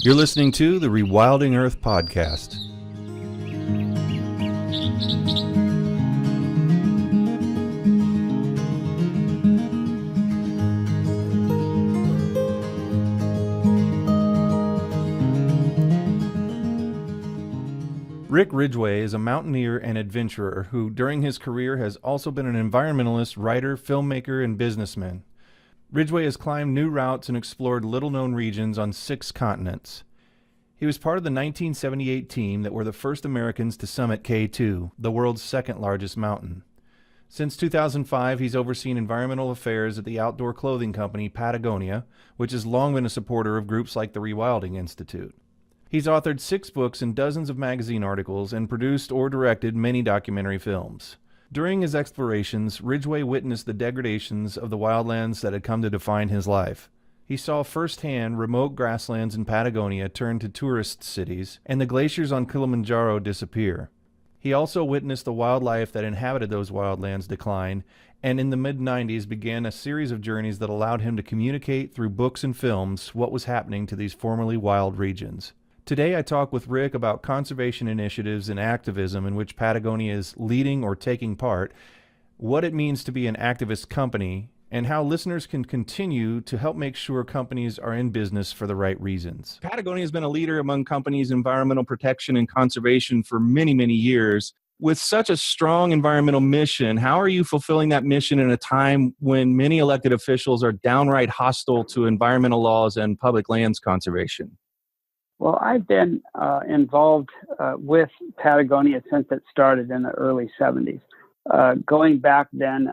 You're listening to the Rewilding Earth podcast. Rick Ridgeway is a mountaineer and adventurer who, during his career, has also been an environmentalist, writer, filmmaker, and businessman. Ridgeway has climbed new routes and explored little-known regions on 6 continents. He was part of the 1978 team that were the first Americans to summit K2, the world's second-largest mountain. Since 2005, he's overseen environmental affairs at the outdoor clothing company Patagonia, which has long been a supporter of groups like the Rewilding Institute. He's authored 6 books and dozens of magazine articles and produced or directed many documentary films. During his explorations, Ridgeway witnessed the degradations of the wildlands that had come to define his life. He saw firsthand remote grasslands in Patagonia turn to tourist cities and the glaciers on Kilimanjaro disappear. He also witnessed the wildlife that inhabited those wildlands decline, and in the mid-90s began a series of journeys that allowed him to communicate through books and films what was happening to these formerly wild regions. Today I talk with Rick about conservation initiatives and activism in which Patagonia is leading or taking part, what it means to be an activist company, and how listeners can continue to help make sure companies are in business for the right reasons. Patagonia has been a leader among companies in environmental protection and conservation for many, many years. With such a strong environmental mission, how are you fulfilling that mission in a time when many elected officials are downright hostile to environmental laws and public lands conservation? Well, I've been involved with Patagonia since it started in the early 70s. Going back then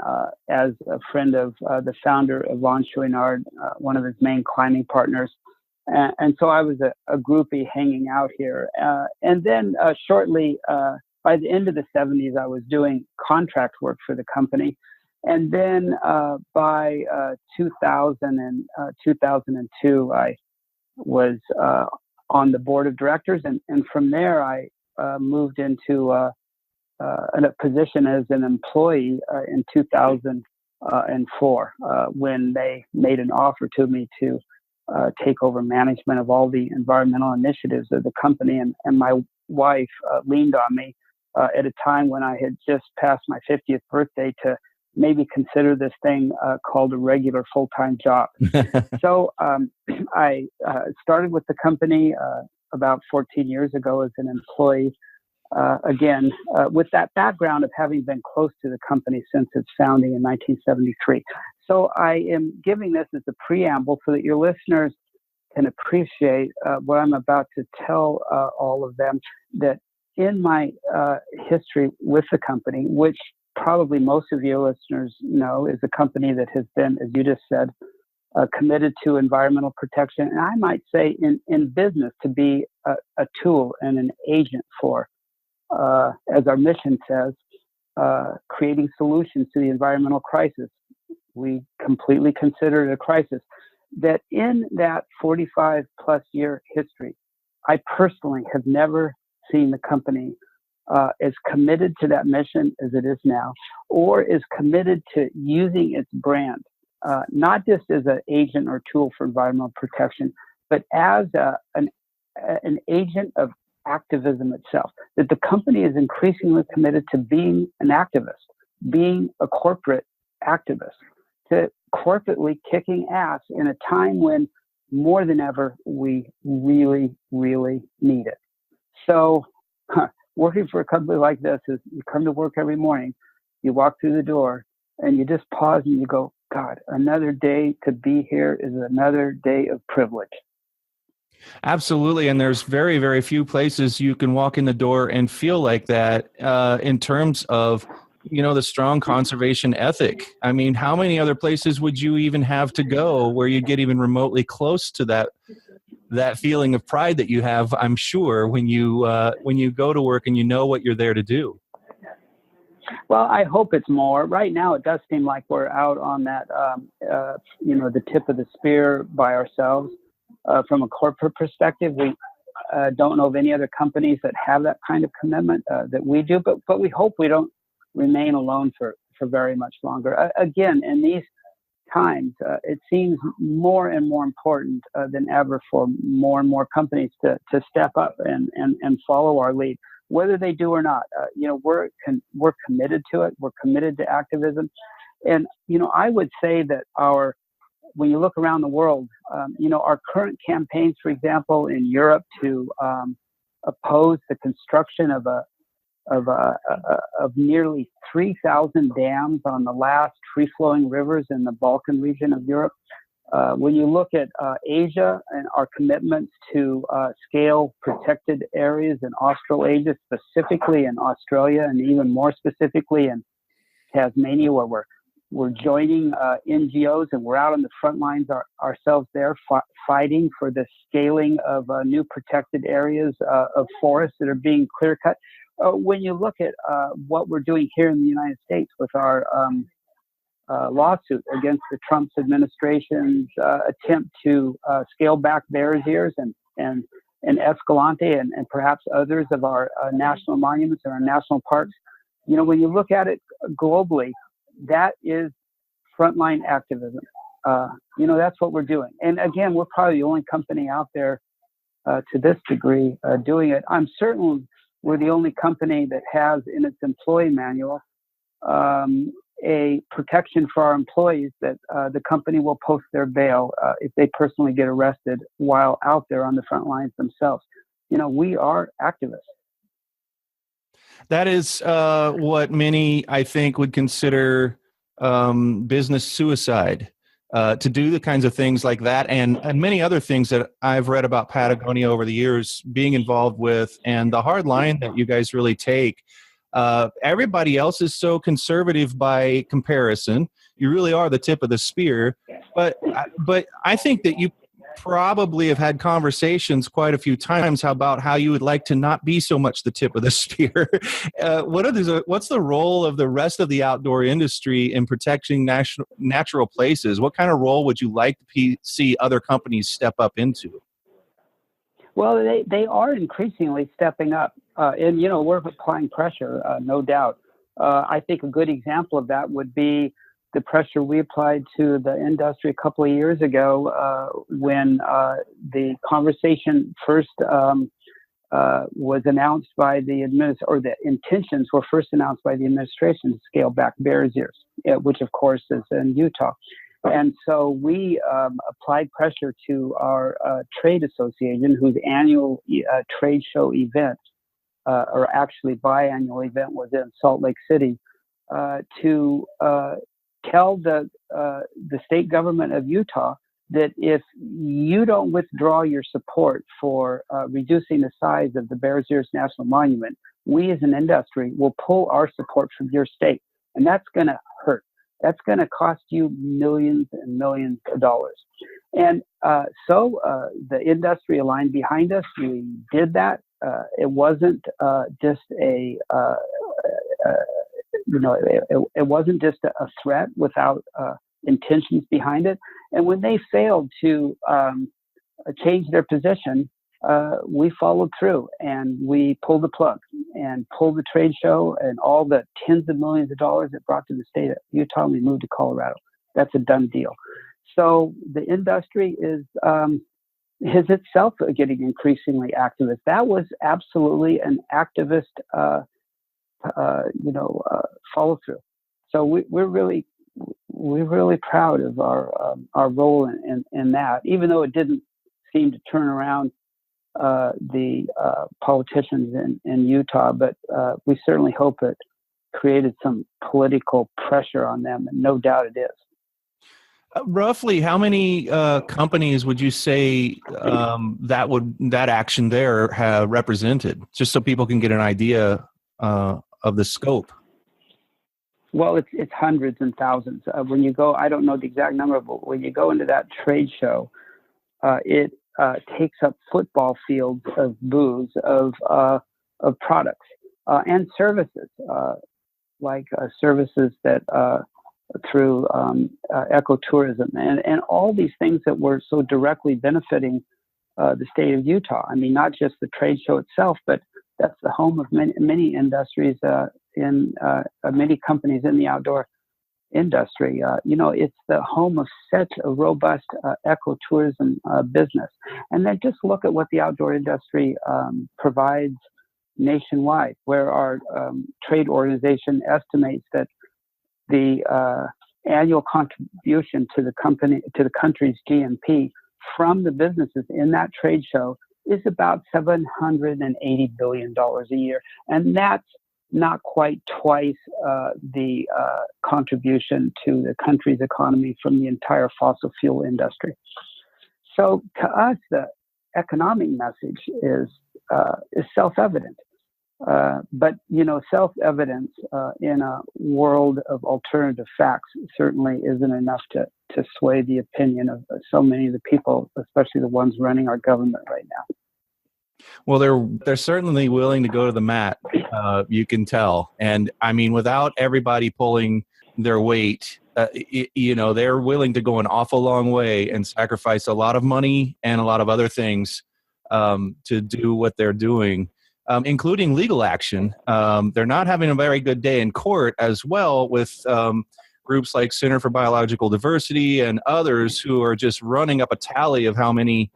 as a friend of the founder of Lon Chouinard, one of his main climbing partners. And so I was a groupie hanging out here. And then shortly, by the end of the 70s, I was doing contract work for the company. And then by 2000 and 2002, I was on the board of directors, and from there I moved into a position as an employee in 2004 when they made an offer to me to take over management of all the environmental initiatives of the company, and my wife leaned on me at a time when I had just passed my 50th birthday to maybe consider this thing called a regular full-time job. So I started with the company about 14 years ago as an employee, again, with that background of having been close to the company since its founding in 1973. So I am giving this as a preamble so that your listeners can appreciate what I'm about to tell all of them, that in my history with the company, which probably most of your listeners know is a company that has been, as you just said, committed to environmental protection. And I might say in business to be a tool and an agent for, as our mission says, creating solutions to the environmental crisis. We completely consider it a crisis. That in that 45 plus year history, I personally have never seen the company as committed to that mission as it is now, or is committed to using its brand, not just as an agent or tool for environmental protection, but as an agent of activism itself. That the company is increasingly committed to being an activist, being a corporate activist, to corporately kicking ass in a time when more than ever we really, really need it. So, working for a company like this is you come to work every morning, you walk through the door, and you just pause and you go, God, another day to be here is another day of privilege. Absolutely. And there's very, very few places you can walk in the door and feel like that in terms of, the strong conservation ethic. I mean, how many other places would you even have to go where you get even remotely close to that feeling of pride that you have, I'm sure, when you go to work and you know what you're there to do? Well, I hope it's more. Right now, it does seem like we're out on that, the tip of the spear by ourselves. From a corporate perspective, we don't know of any other companies that have that kind of commitment that we do, but we hope we don't remain alone for very much longer. Again, in these times, it seems more and more important than ever for more and more companies to step up and follow our lead, whether they do or not. We're committed to it. We're committed to activism. And, I would say that when you look around the world, our current campaigns, for example, in Europe to oppose the construction of nearly 3,000 dams on the last free-flowing rivers in the Balkan region of Europe. When you look at Asia and our commitments to scale protected areas in Australasia, specifically in Australia, and even more specifically in Tasmania, where we're joining NGOs and we're out on the front lines ourselves there, fighting for the scaling of new protected areas of forests that are being clear cut. When you look at what we're doing here in the United States with our lawsuit against the Trump administration's attempt to scale back Bears Ears and Escalante and perhaps others of our national monuments and our national parks, when you look at it globally, that is frontline activism. That's what we're doing. And again, we're probably the only company out there to this degree doing it. I'm certain we're the only company that has in its employee manual a protection for our employees that the company will post their bail if they personally get arrested while out there on the front lines themselves. We are activists. That is what many, I think, would consider business suicide, to do the kinds of things like that and many other things that I've read about Patagonia over the years being involved with, and the hard line that you guys really take. Everybody else is so conservative by comparison. You really are the tip of the spear. But I think that you probably have had conversations quite a few times about how you would like to not be so much the tip of the spear. What's the role of the rest of the outdoor industry in protecting natural places? What kind of role would you like to see other companies step up into? Well, they are increasingly stepping up, and we're applying pressure, no doubt. I think a good example of that would be the pressure we applied to the industry a couple of years ago when the conversation first was announced by the intentions were first announced by the administration to scale back Bears Ears, which of course is in Utah. And so we applied pressure to our trade association, whose annual trade show event, or actually biannual event, was in Salt Lake City, to tell the state government of Utah that if you don't withdraw your support for reducing the size of the Bears Ears National Monument, we as an industry will pull our support from your state. And that's going to hurt. That's going to cost you millions and millions of dollars. And so the industry aligned behind us. We did that. It wasn't just it wasn't just a threat without intentions behind it. And when they failed to change their position, we followed through and we pulled the plug and pulled the trade show and all the tens of millions of dollars it brought to the state of Utah, and we moved to Colorado. That's a done deal. So the industry is itself getting increasingly activist. That was absolutely an activist follow through. So we're really proud of our role in that, even though it didn't seem to turn around the politicians in Utah, but we certainly hope it created some political pressure on them, and no doubt it is. Roughly, how many companies would you say that action there have represented, just so people can get an idea of the scope? Well, it's hundreds and thousands. When you go, I don't know the exact number, but when you go into that trade show, it takes up football fields of booths of products and services, like services that through ecotourism and all these things that were so directly benefiting the state of Utah. I mean, not just the trade show itself, but that's the home of many industries in many companies in the outdoor industry. It's the home of such a robust ecotourism business. And then just look at what the outdoor industry provides nationwide, where our trade organization estimates that the annual contribution to the country's GNP from the businesses in that trade show is about $780 billion a year. And that's not quite twice the contribution to the country's economy from the entire fossil fuel industry. So to us, the economic message is self-evident. But self-evidence in a world of alternative facts certainly isn't enough to sway the opinion of so many of the people, especially the ones running our government right now. Well, they're certainly willing to go to the mat. You can tell, and I mean, without everybody pulling their weight, they're willing to go an awful long way and sacrifice a lot of money and a lot of other things to do what they're doing. Including legal action. They're not having a very good day in court as well, with groups like Center for Biological Diversity and others who are just running up a tally of how many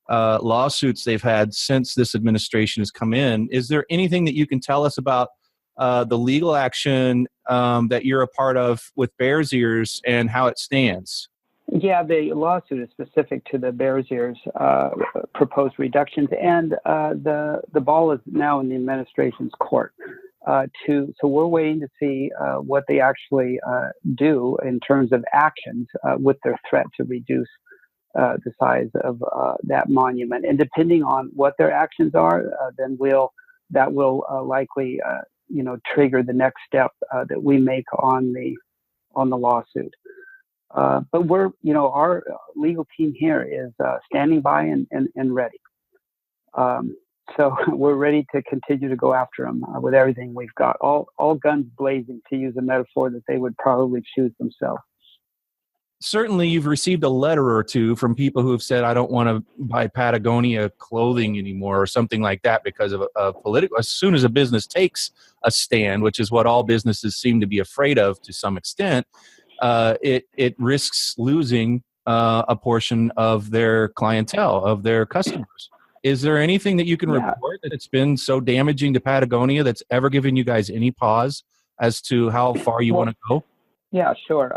lawsuits they've had since this administration has come in. Is there anything that you can tell us about the legal action that you're a part of with Bears Ears and how it stands? Yeah, the lawsuit is specific to the Bears Ears proposed reductions, and the ball is now in the administration's court. So we're waiting to see what they actually do in terms of actions with their threat to reduce the size of that monument. And depending on what their actions are, then that will likely trigger the next step that we make on the lawsuit. But we're, our legal team here is standing by and ready. So we're ready to continue to go after them with everything we've got, all guns blazing, to use a metaphor that they would probably choose themselves. Certainly, you've received a letter or two from people who have said, I don't want to buy Patagonia clothing anymore or something like that because of a political. As soon as a business takes a stand, which is what all businesses seem to be afraid of to some extent, it risks losing a portion of their clientele, of their customers. Is there anything that you can report that's been so damaging to Patagonia that's ever given you guys any pause as to how far you want to go? Yeah, sure.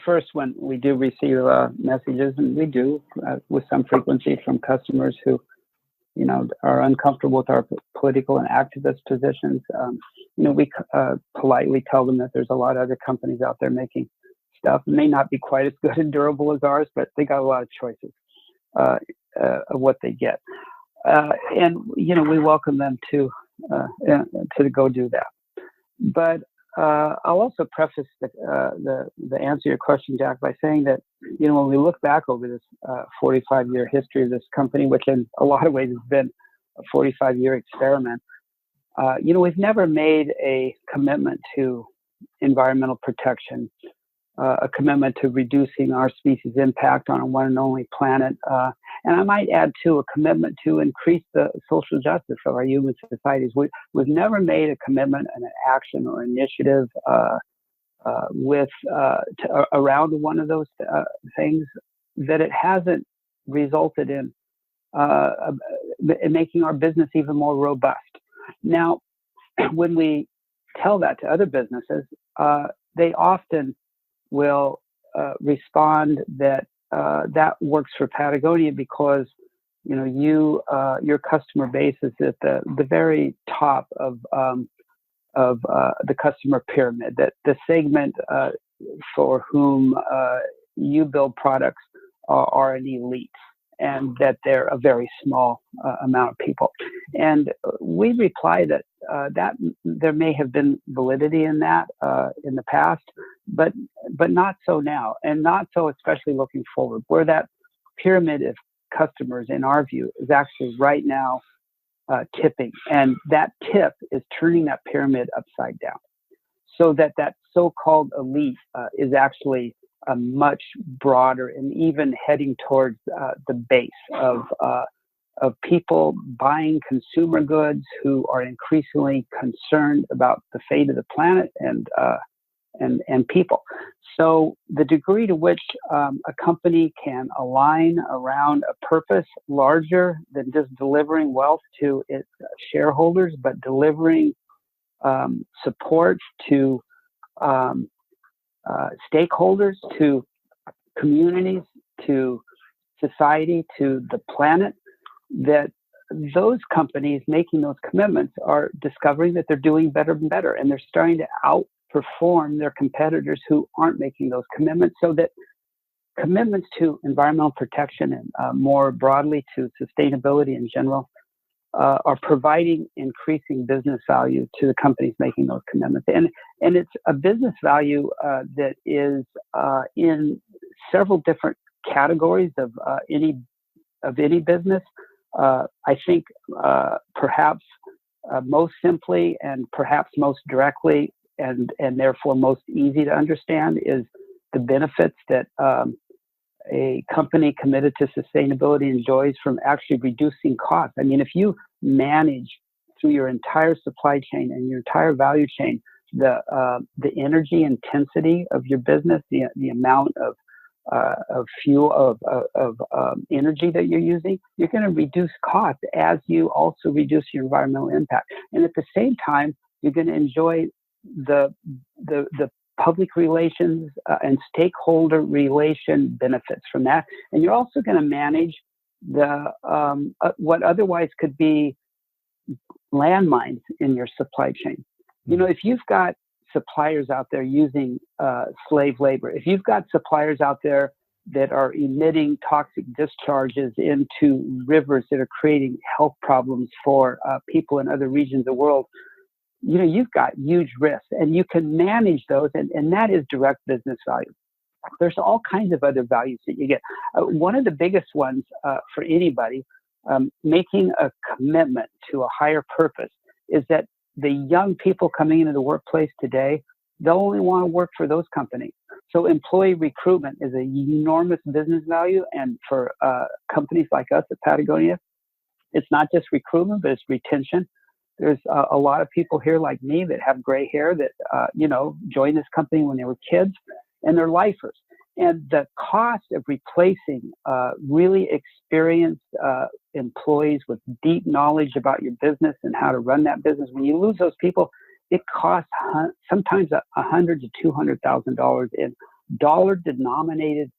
First, when we do receive messages, and we do with some frequency from customers who, are uncomfortable with our political and activist positions, we politely tell them that there's a lot of other companies out there making stuff. It may not be quite as good and durable as ours, but they got a lot of choices of what they get. And we welcome them to go do that. But I'll also preface the answer to your question, Jack, by saying that, when we look back over this 45-year history of this company, which in a lot of ways has been a 45-year experiment, we've never made a commitment to environmental protection, a commitment to reducing our species' impact on our one and only planet. And I might add, too, a commitment to increase the social justice of our human societies. We've never made a commitment and an action or initiative around one of those things that it hasn't resulted in making our business even more robust. Now, when we tell that to other businesses, they often will respond that that works for Patagonia because your customer base is at the very top of the customer pyramid. That the segment for whom you build products are an elite, and that they're a very small amount of people. And we reply that that there may have been validity in that in the past, but not so now, and not so especially looking forward, where that pyramid of customers, in our view, is actually right now tipping, and that tip is turning that pyramid upside down, so that so-called elite is actually a much broader and even heading towards the base of people buying consumer goods who are increasingly concerned about the fate of the planet and and people. So the degree to which a company can align around a purpose larger than just delivering wealth to its shareholders, but delivering support to stakeholders, to communities, to society, to the planet, that those companies making those commitments are discovering that they're doing better and better, and they're starting to outperform their competitors who aren't making those commitments, so that commitments to environmental protection and more broadly to sustainability in general are providing increasing business value to the companies making those commitments. And it's a business value that is in several different categories of any business. I think perhaps most simply and perhaps most directly and therefore most easy to understand is the benefits that a company committed to sustainability enjoys from actually reducing costs. I mean, if you manage through your entire supply chain and your entire value chain the energy intensity of your business, the amount of fuel of energy that you're using, you're going to reduce costs as you also reduce your environmental impact. And at the same time, you're going to enjoy the public relations and stakeholder relation benefits from that. And you're also going to manage the what otherwise could be landmines in your supply chain. You know, if you've got suppliers out there using slave labor, if you've got suppliers out there that are emitting toxic discharges into rivers that are creating health problems for people in other regions of the world, you know, you've got huge risks, and you can manage those, and that is direct business value. There's all kinds of other values that you get. One of the biggest ones for anybody making a commitment to a higher purpose is that the young people coming into the workplace today, they'll only want to work for those companies. So employee recruitment is an enormous business value, and for companies like us at Patagonia, it's not just recruitment, but it's retention. There's a lot of people here like me that have gray hair that, joined this company when they were kids, and they're lifers. And the cost of replacing really experienced employees with deep knowledge about your business and how to run that business, when you lose those people, it costs sometimes $100,000 to $200,000 in dollar-denominated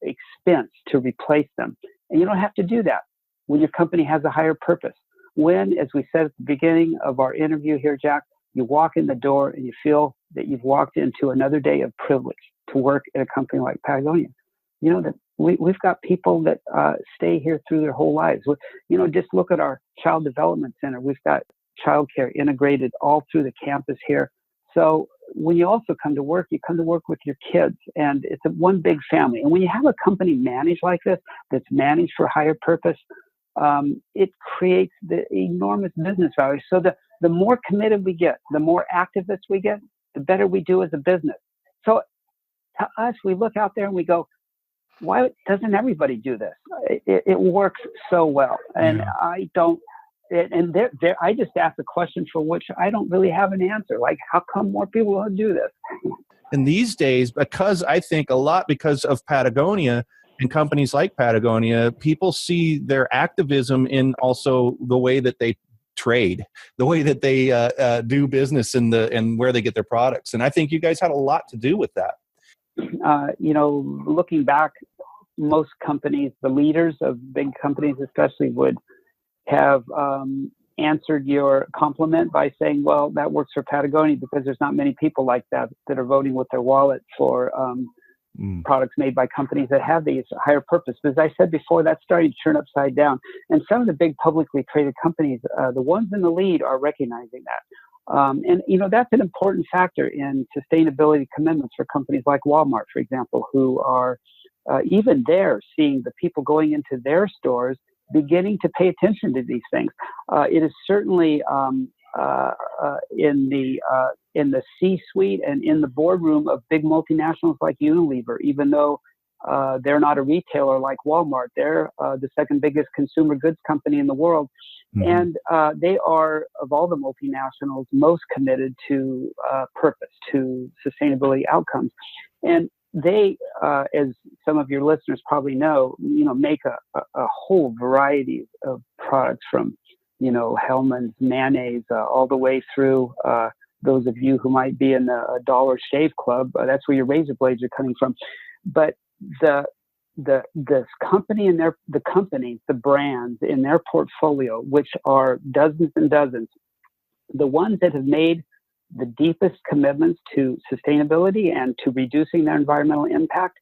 expense to replace them. And you don't have to do that when your company has a higher purpose. When, as we said at the beginning of our interview here, Jack, you walk in the door and you feel that you've walked into another day of privilege to work at a company like Patagonia. You know, that we've got people that stay here through their whole lives. You know, just look at our child development center. We've got childcare integrated all through the campus here. So when you also come to work, you come to work with your kids, and it's one big family. And when you have a company managed like this, that's managed for higher purpose, it creates the enormous business value. So the more committed we get, the more activists we get, the better we do as a business. So to us, we look out there and we go, why doesn't everybody do this? It works so well. And yeah. I don't, and I just asked a question for which I don't really have an answer. Like, how come more people don't do this? And these days, because I think a lot because of Patagonia and companies like Patagonia, people see their activism in also the way that they trade, the way that they do business, and where they get their products. And I think you guys had a lot to do with that. Looking back, most companies, the leaders of big companies especially, would have answered your compliment by saying, well, that works for Patagonia because there's not many people like that are voting with their wallet for products made by companies that have these higher purpose. But as I said before, that's starting to turn upside down. And some of the big publicly traded companies, the ones in the lead, are recognizing that. And that's an important factor in sustainability commitments for companies like Walmart, for example, who are even there seeing the people going into their stores beginning to pay attention to these things. It is certainly in the C-suite and in the boardroom of big multinationals like Unilever, even though they're not a retailer like Walmart. They're the second biggest consumer goods company in the world. And they are, of all the multinationals, most committed to purpose, to sustainability outcomes. And they, as some of your listeners probably know, make a whole variety of products from, Hellmann's mayonnaise all the way through those of you who might be in the Dollar Shave Club. That's where your razor blades are coming from. But this company and the companies, the brands in their portfolio, which are dozens and dozens, the ones that have made the deepest commitments to sustainability and to reducing their environmental impact,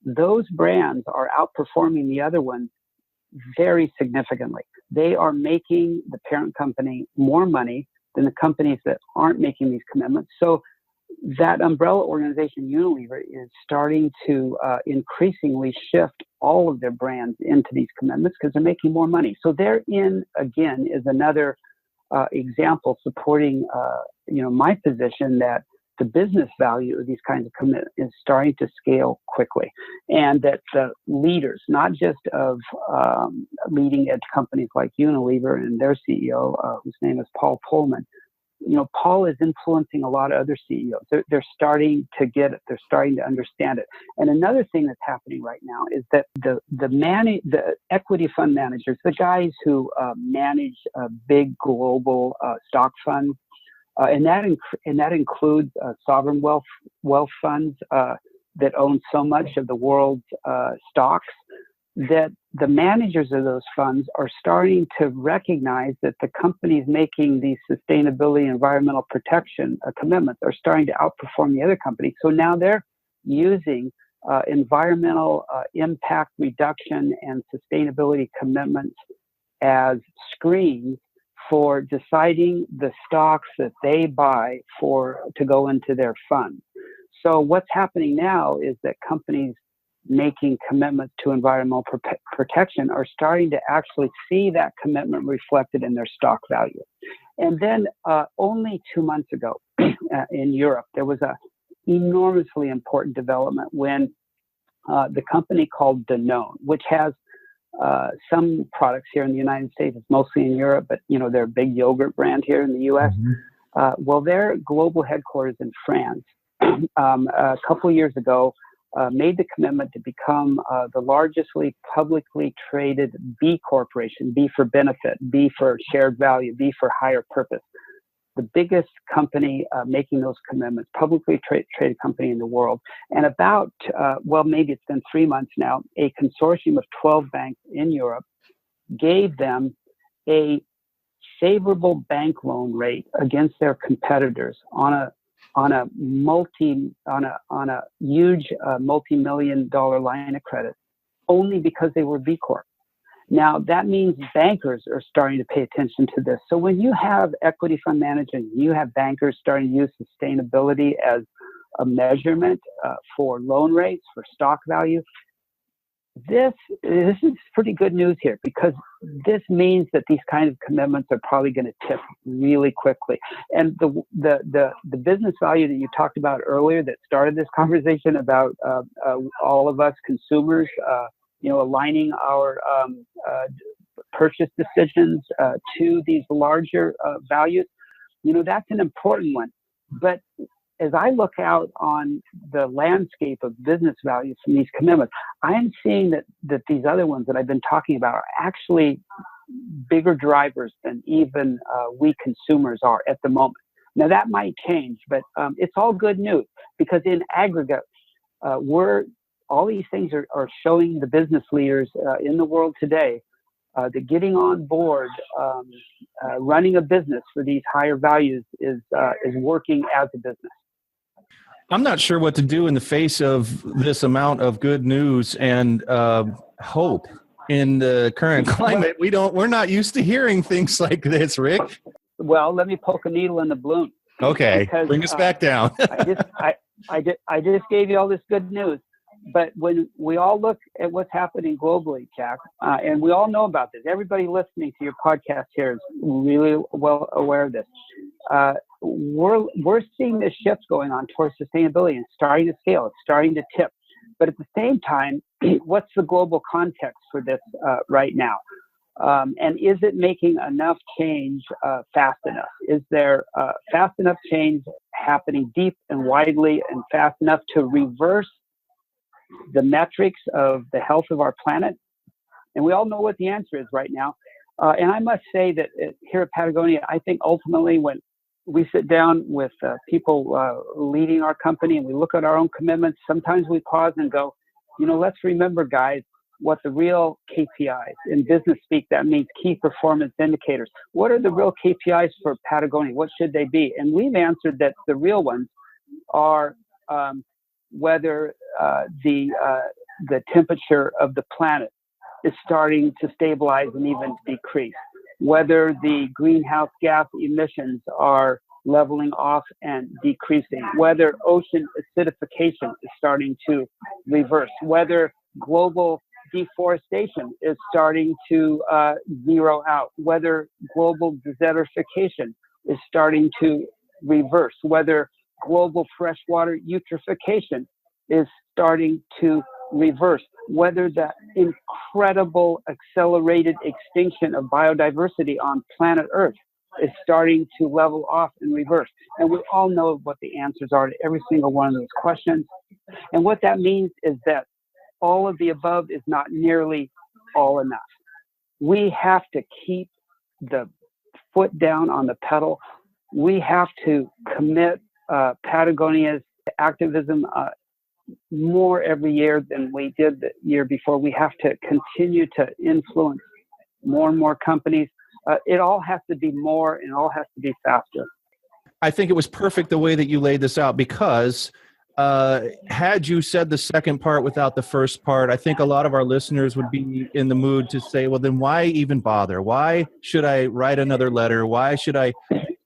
those brands are outperforming the other ones very significantly. They are making the parent company more money than the companies that aren't making these commitments. So that umbrella organization, Unilever, is starting to increasingly shift all of their brands into these commitments because they're making more money. So therein, again, is another example supporting, my position that the business value of these kinds of commitments is starting to scale quickly, and that the leaders, not just of leading edge companies like Unilever and their CEO, whose name is Paul Pullman, Paul is influencing a lot of other CEOs. They're starting to get it. They're starting to understand it. And another thing that's happening right now is that the equity fund managers, the guys who manage big global stock funds, and that includes sovereign wealth funds that own so much of the world's stocks, that the managers of those funds are starting to recognize that the companies making these sustainability and environmental protection commitments are starting to outperform the other companies. So now they're using environmental impact reduction and sustainability commitments as screens for deciding the stocks that they buy to go into their fund. So what's happening now is that companies making commitments to environmental protection are starting to actually see that commitment reflected in their stock value. And then only 2 months ago in Europe, there was a enormously important development when the company called Danone, which has some products here in the United States, it's mostly in Europe, but they're a big yogurt brand here in the US. Well, their global headquarters in France, a couple of years ago, made the commitment to become the largestly publicly traded B corporation, B for benefit, B for shared value, B for higher purpose. The biggest company making those commitments, publicly traded company in the world. And about, maybe it's been 3 months now, a consortium of 12 banks in Europe gave them a favorable bank loan rate against their competitors on a huge multi-million-dollar line of credit, only because they were B Corp. Now, that means bankers are starting to pay attention to this. So when you have equity fund managers, you have bankers starting to use sustainability as a measurement for loan rates, for stock value. This is pretty good news here, because this means that these kinds of commitments are probably going to tip really quickly. And the business value that you talked about earlier that started this conversation about all of us consumers, aligning our purchase decisions to these larger values, that's an important one. But as I look out on the landscape of business values from these commitments, I'm seeing that these other ones that I've been talking about are actually bigger drivers than even we consumers are at the moment. Now, that might change, but it's all good news, because in aggregate, all these things are showing the business leaders in the world today that getting on board, running a business for these higher values is working as a business. I'm not sure what to do in the face of this amount of good news and hope in the current climate. We're not used to hearing things like this, Rick. Well, let me poke a needle in the balloon. Okay, bring us back down. I just gave you all this good news. But when we all look at what's happening globally, Jack, and we all know about this, everybody listening to your podcast here is really well aware of this. We're seeing this shift going on towards sustainability and starting to scale. It's starting to tip. But at the same time, what's the global context for this right now? And is it making enough change fast enough? Is there fast enough change happening deep and widely and fast enough to reverse the metrics of the health of our planet? And we all know what the answer is right now. And I must say that here at Patagonia, I think ultimately when we sit down with people leading our company and we look at our own commitments, sometimes we pause and go, let's remember, guys, what the real KPIs, in business speak, that means key performance indicators. What are the real KPIs for Patagonia? What should they be? And we've answered that the real ones are whether the temperature of the planet is starting to stabilize and even decrease, whether the greenhouse gas emissions are leveling off and decreasing, whether ocean acidification is starting to reverse, whether global deforestation is starting to zero out, whether global desertification is starting to reverse, whether global freshwater eutrophication is starting to reverse, whether the incredible accelerated extinction of biodiversity on planet Earth is starting to level off and reverse. And we all know what the answers are to every single one of those questions. And what that means is that all of the above is not nearly all enough. We have to keep the foot down on the pedal. We have to commit Patagonia's activism more every year than we did the year before. We have to continue to influence more and more companies. It all has to be more and it all has to be faster. I think it was perfect the way that you laid this out, because had you said the second part without the first part, I think a lot of our listeners would be in the mood to say, well, then why even bother? Why should I write another letter? Why should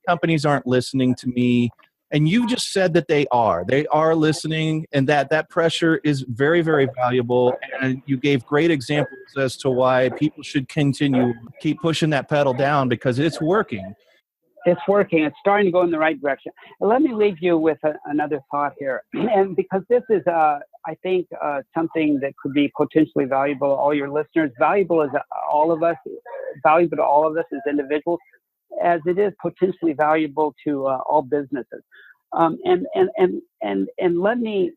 companies aren't listening to me? And you just said that they are listening, and that pressure is very, very valuable. And you gave great examples as to why people should keep pushing that pedal down, because it's working. It's working. It's starting to go in the right direction. Let me leave you with another thought here. And because this is, I think, something that could be potentially valuable to all your listeners, valuable to all of us as individuals, as it is potentially valuable to all businesses. And let me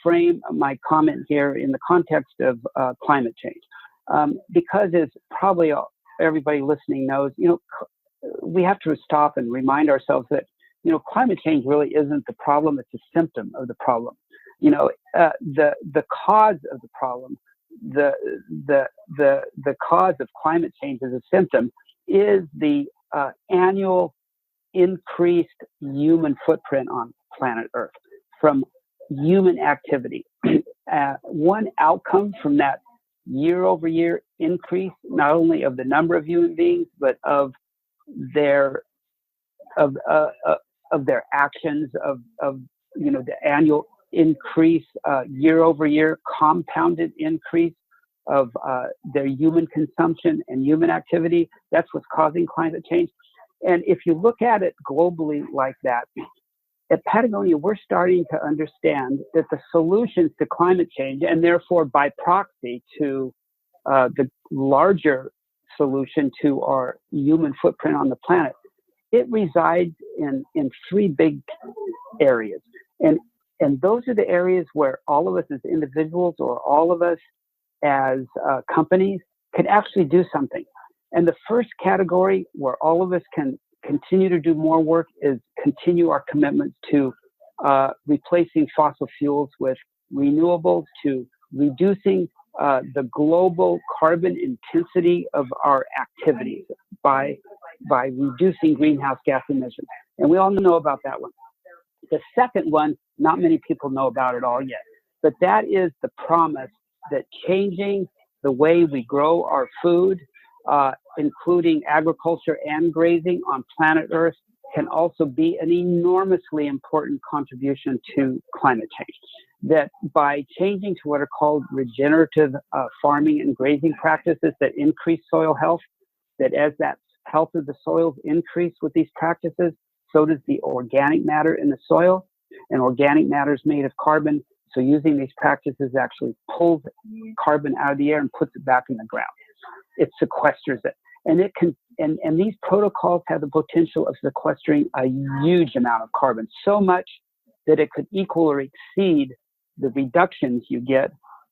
frame my comment here in the context of climate change, because as probably everybody listening knows, we have to stop and remind ourselves that climate change really isn't the problem; it's a symptom of the problem. The cause of the problem, the cause of climate change as a symptom is the annual increased human footprint on planet Earth from human activity. One outcome from that year-over-year increase, not only of the number of human beings, but of their actions, of the annual increase, year-over-year compounded increase of their human consumption and human activity. That's what's causing climate change. And if you look at it globally like that, at Patagonia, we're starting to understand that the solutions to climate change, and therefore by proxy to the larger solution to our human footprint on the planet, it resides in three big areas. And those are the areas where all of us as individuals or all of us as companies can actually do something. And the first category where all of us can continue to do more work is continue our commitments to replacing fossil fuels with renewables, to reducing the global carbon intensity of our activities by reducing greenhouse gas emissions. And we all know about that one. The second one, not many people know about it all yet, but that is the promise that changing the way we grow our food, including agriculture and grazing on planet Earth, can also be an enormously important contribution to climate change. That by changing to what are called regenerative farming and grazing practices that increase soil health, that as that health of the soils increase with these practices, so does the organic matter in the soil, and organic matter is made of carbon. So using these practices actually pulls carbon out of the air and puts it back in the ground. it sequesters it. And it can, and these protocols have the potential of sequestering a huge amount of carbon, so much that it could equal or exceed the reductions you get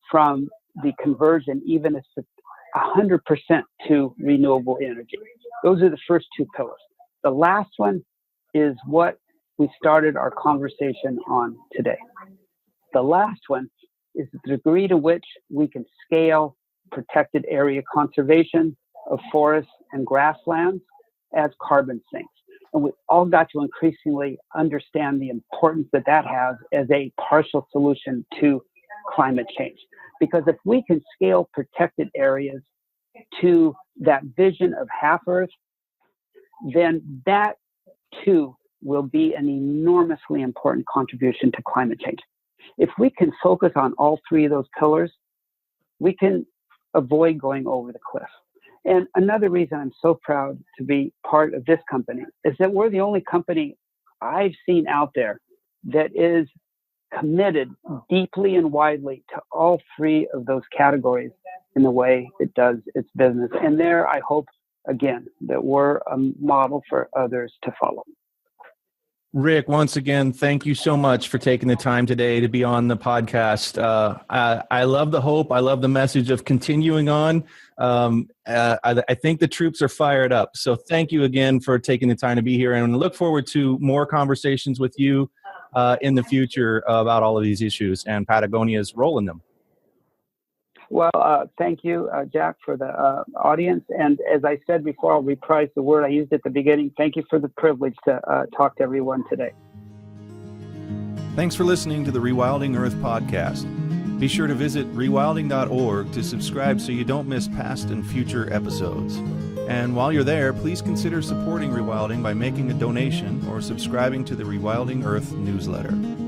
from the conversion, even if it's 100% to renewable energy. Those are the first two pillars. The last one is what we started our conversation on today. The last one is the degree to which we can scale protected area conservation of forests and grasslands as carbon sinks. And we all got to increasingly understand the importance that that has as a partial solution to climate change. Because if we can scale protected areas to that vision of half Earth, then that too will be an enormously important contribution to climate change. If we can focus on all three of those pillars, we can avoid going over the cliff. And another reason I'm so proud to be part of this company is that we're the only company I've seen out there that is committed deeply and widely to all three of those categories in the way it does its business. And there, I hope, again, that we're a model for others to follow. Rick, once again, thank you so much for taking the time today to be on the podcast. I love the hope. I love the message of continuing on. I think the troops are fired up. So thank you again for taking the time to be here, and look forward to more conversations with you in the future about all of these issues and Patagonia's role in them. Well, thank you, Jack, for the audience. And as I said before, I'll reprise the word I used at the beginning. Thank you for the privilege to talk to everyone today. Thanks for listening to the Rewilding Earth podcast. Be sure to visit rewilding.org to subscribe so you don't miss past and future episodes. And while you're there, please consider supporting Rewilding by making a donation or subscribing to the Rewilding Earth newsletter.